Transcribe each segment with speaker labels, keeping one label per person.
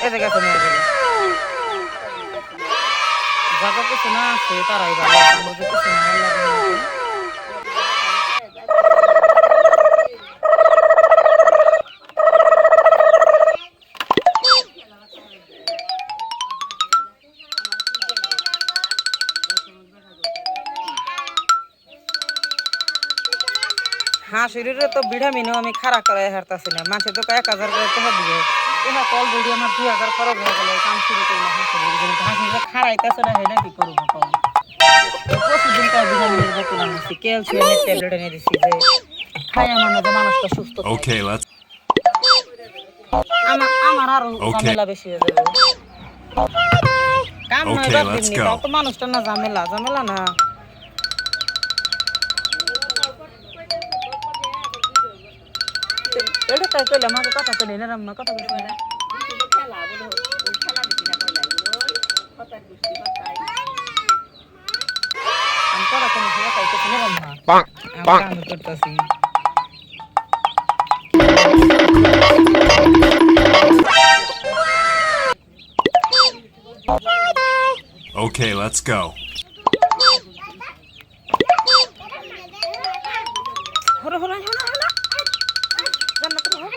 Speaker 1: এই জায়গা আছে মেরে গেলে জায়গা কিছু না আছে তারাই ভালো আমরা যে কিছু না লাগে হাঁসুরিরে তো ভিটামিনও আমি খারাপ করে হারতাছি না মানুষের তো 1000 করে টাকা দিবে টাকা অলরেডি আমার 2000 খরচ হয়ে গেল কাম শুরু করলাম হাঁসুরিরে খারাইতেছে না হেডা কি করবো কম প্রতিদিন তার ভিটামিনের বোতল আনছি ক্যালসিয়ামের ট্যাবলেট এনে দিছি যে খায় মানে যে মানুষটা সুস্থ
Speaker 2: Okay, let's.
Speaker 1: আমার আরো ঝামেলা বেশি হয়ে যাবে কাম নয় বাদ দিন তাও তো মানুষটা না ঝামেলা ঝামেলা না এটা তাই কইলে আমাকে কথা কইলে না রাম্মা কথা কইলে না আমি কথা কইলে না তাই কইলে না রাম্মা আমি করতেছি
Speaker 2: Okay, let's go.
Speaker 1: হলো হলো হলো হলো জান্নাত হলো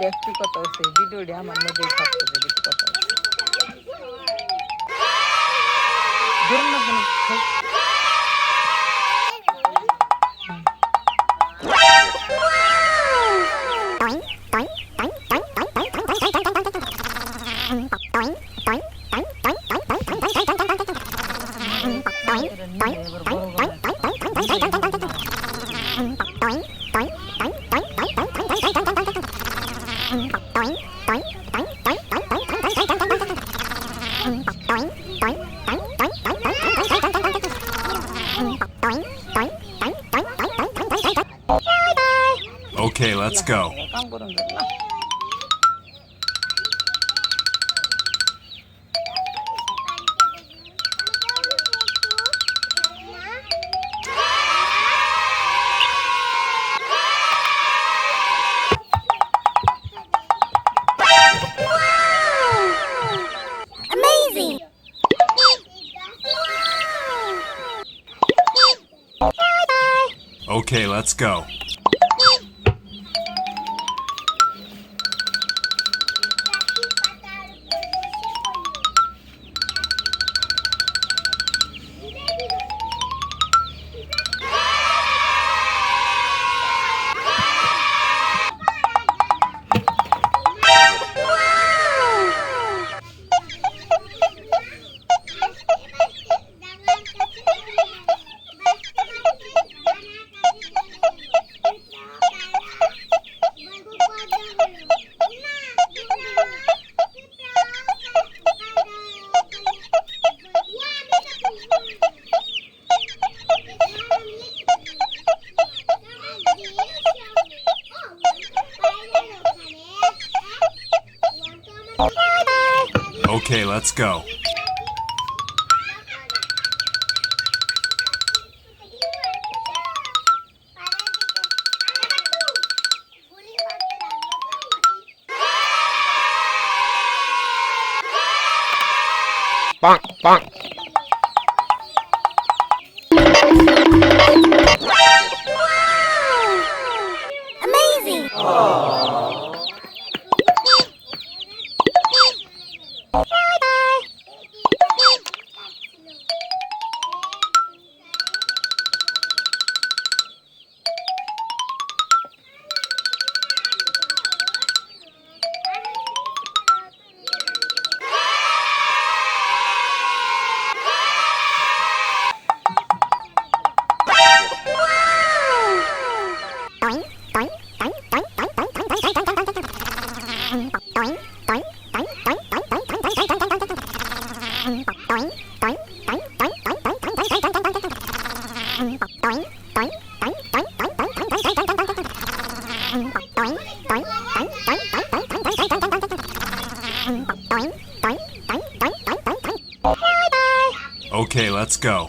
Speaker 1: ব্যক্তিগত আছে ভিডিওটি আমার মধ্যেই থাকতে ব্যক্তিগত ধরুন না কেন
Speaker 2: Okay, let's go.
Speaker 3: Amazing!
Speaker 2: Okay, let's go. Okay, let's go.
Speaker 4: Bonk, bonk.
Speaker 3: Amazing!
Speaker 2: Okay, let's go.